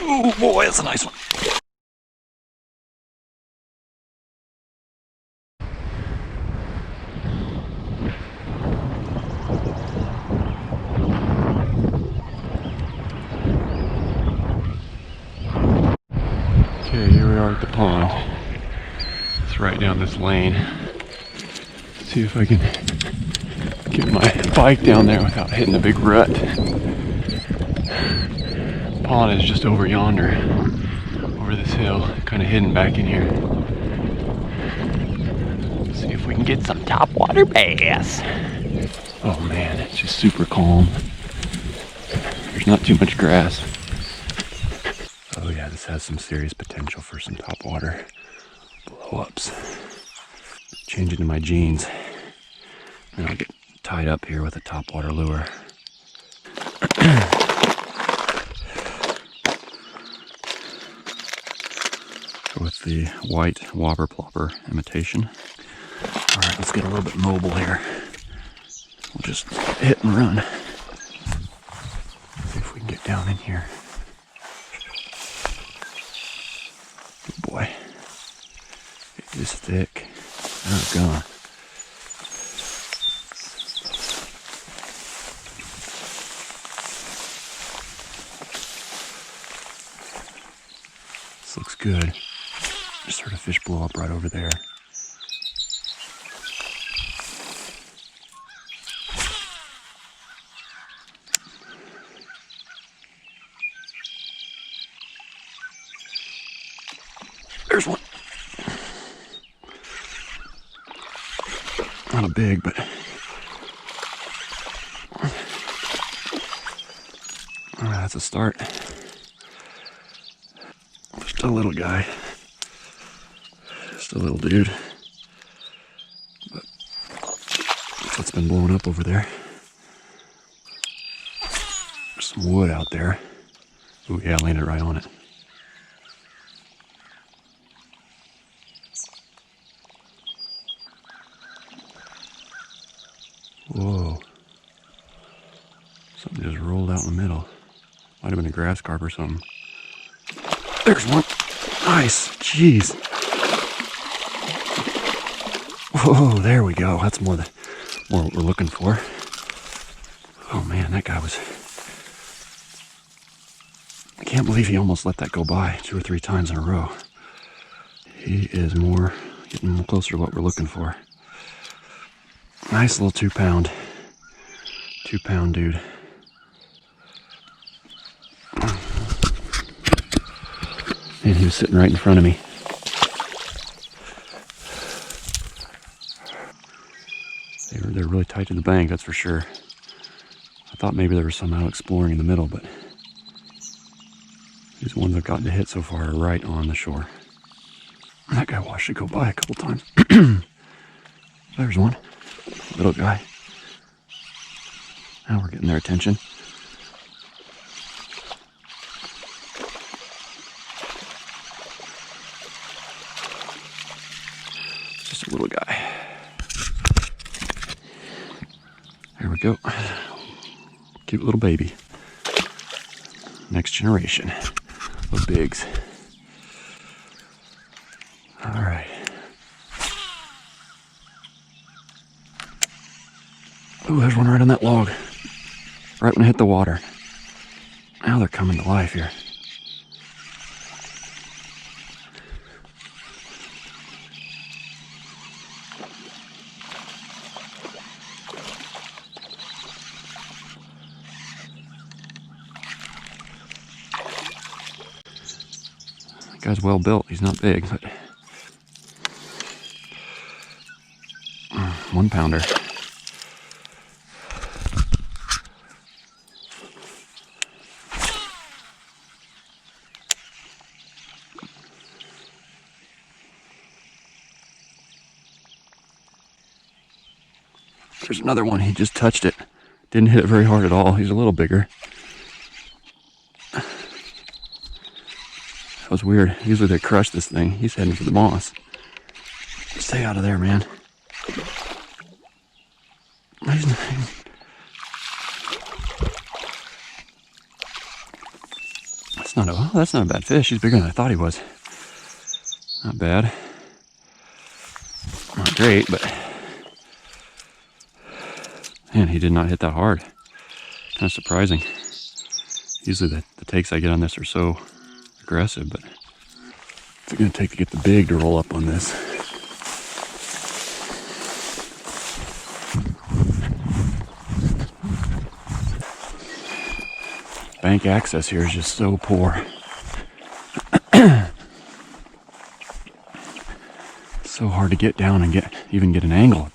Oh boy, that's a nice one. Okay, here we are at the pond. It's right down this lane. Let's see if I can get my bike down there without hitting a big rut. The pond is just over yonder, over this hill, kind of hidden back in here. Let's see if we can get some topwater bass. Oh man, it's just super calm. There's not too much grass. Oh yeah, this has some serious potential for some topwater blow-ups. Change it to my jeans. And I'll get tied up here with a topwater lure. Go with the white Whopper Plopper imitation. Alright, let's get a little bit mobile here. We'll just hit and run. See if we can get down in here. Oh boy. It is thick. Oh god. This looks good. Just heard a fish blow up right over there. There's one. Not a big, but all right, that's a start. Just a little guy, just a little dude, but that's what's been blowing up over there. There's some wood out there. Oh yeah, I landed right on it. Whoa. Something just rolled out in the middle. Might have been a grass carp or something. There's one. Nice. Jeez. Whoa, there we go. That's more what we're looking for. Oh man, that guy was... I can't believe he almost let that go by 2 or 3 times in a row. He is getting closer to what we're looking for. Nice little 2 pound dude. And he was sitting right in front of me. They're really tight to the bank, that's for sure. I thought maybe there was some out exploring in the middle, but these ones I've gotten to hit so far are right on the shore. That guy watched it go by a couple times. There's one. Little guy. Now we're getting their attention. Just a little guy. There we go. Cute little baby. Next generation of bigs. All right. Ooh, there's one right on that log. Right when I hit the water. Now they're coming to life here. That guy's well built. He's not big, but 1 pounder. There's another one. He just touched it. Didn't hit it very hard at all. He's a little bigger. That was weird. Usually they crush this thing. He's heading for the moss. Stay out of there, man. That's not a bad fish. He's bigger than I thought he was. Not bad. Not great, but man, he did not hit that hard. Kind of surprising. Usually the takes I get on this are so aggressive, but what's it gonna take to get the big to roll up on this? Bank access here is just so poor. So hard to get down and even get an angle.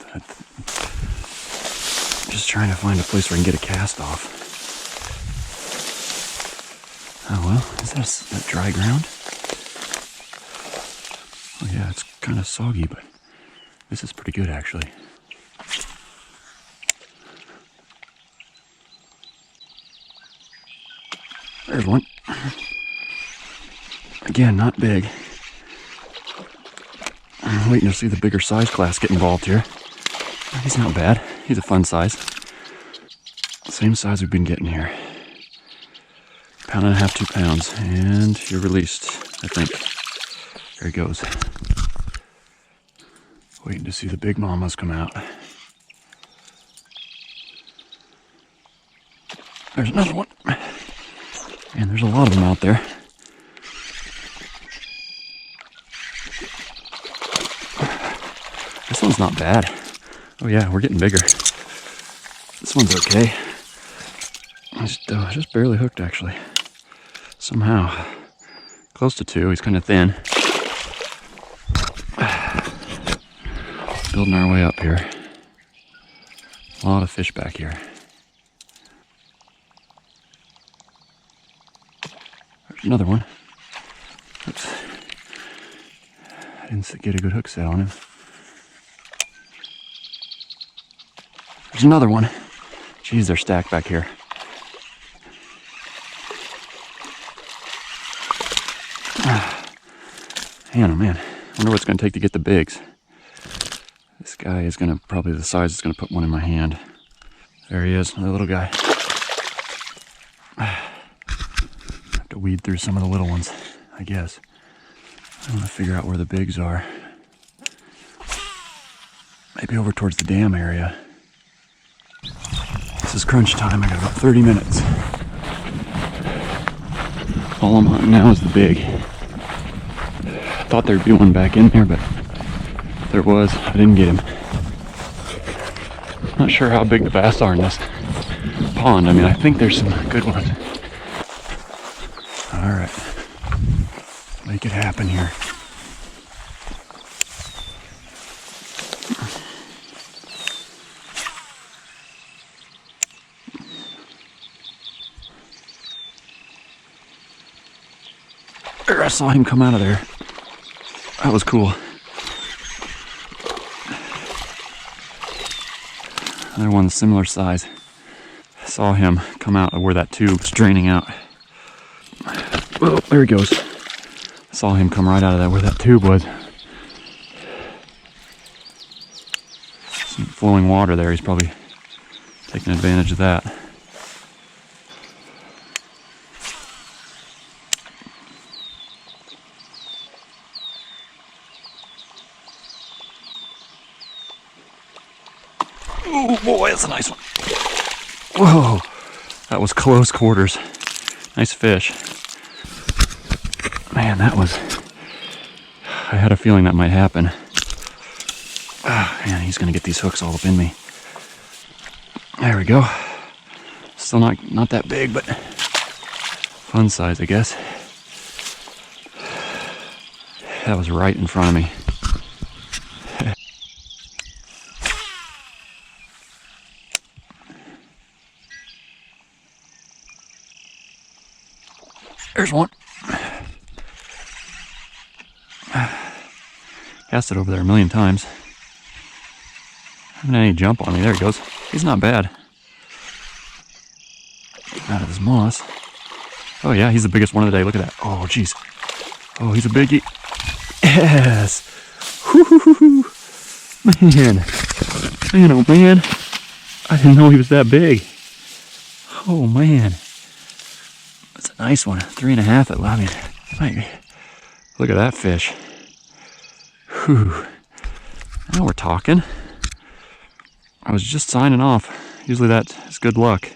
Just trying to find a place where I can get a cast off. Oh well, is that dry ground? Oh yeah, it's kind of soggy, but this is pretty good actually. There's one. Again, not big. I'm waiting to see the bigger size class get involved here. He's not bad. He's a fun size. Same size we've been getting here. 1.5 pounds, 2 pounds. And you're released, I think. There he goes. Waiting to see the big mamas come out. There's another one. And there's a lot of them out there. This one's not bad. Oh yeah, we're getting bigger. This one's okay. Just barely hooked actually. Somehow. Close to 2, he's kind of thin. Building our way up here. A lot of fish back here. There's another one. Oops. I didn't get a good hook set on him. There's another one. Jeez, they're stacked back here. Man, oh man. I wonder what it's going to take to get the bigs. This guy is going to, probably the size is going to put one in my hand. There he is, another little guy. Have to weed through some of the little ones, I guess. I want to figure out where the bigs are. Maybe over towards the dam area. This is crunch time. I got about 30 minutes. All I'm hunting now is the big. I thought there'd be one back in there, but there was. I didn't get him. Not sure how big the bass are in this pond. I mean, I think there's some good ones. All right, make it happen here. I saw him come out of there. That was cool. Another one similar size. I saw him come out of where that tube's draining out. Oh, there he goes. I saw him come right out of that where that tube was. Some flowing water there. He's probably taking advantage of that. Oh boy, that's a nice one. Whoa, that was close quarters. Nice fish. Man, that was... I had a feeling that might happen. Ah, man, he's gonna get these hooks all up in me. There we go. Still not that big, but fun size, I guess. That was right in front of me. There's one. Cast it over there a million times. Haven't had any jump on me. There he goes. He's not bad. Out of his moss. Oh yeah, he's the biggest one of the day. Look at that. Oh jeez. Oh, he's a biggie. Yes. Woo-hoo-hoo-hoo. Man. Man, oh man. I didn't know he was that big. Oh man. Nice one, 3.5. I mean, look at that fish. Whew. Now we're talking. I was just signing off. Usually that is good luck.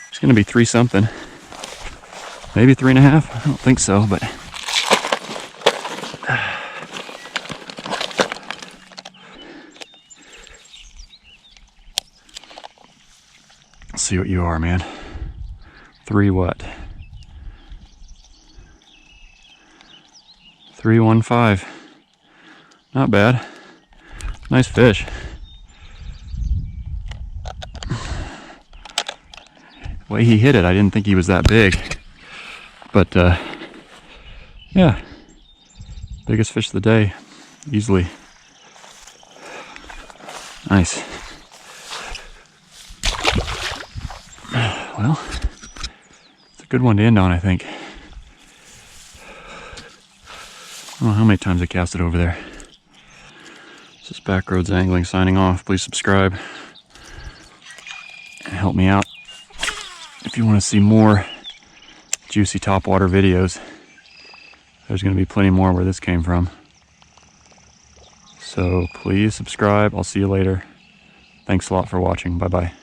It's gonna be 3 something. Maybe 3.5. I don't think so, but let's see what you are, man. 3 what? 315. Not bad. Nice fish. The way he hit it, I didn't think he was that big. But yeah, biggest fish of the day, easily. Nice. Well, it's a good one to end on, I think. I don't know how many times I cast it over there. This is Backroads Angling signing off. Please subscribe and help me out if you want to see more juicy topwater videos. There's going to be plenty more where this came from. So please subscribe. I'll see you later. Thanks a lot for watching. Bye bye.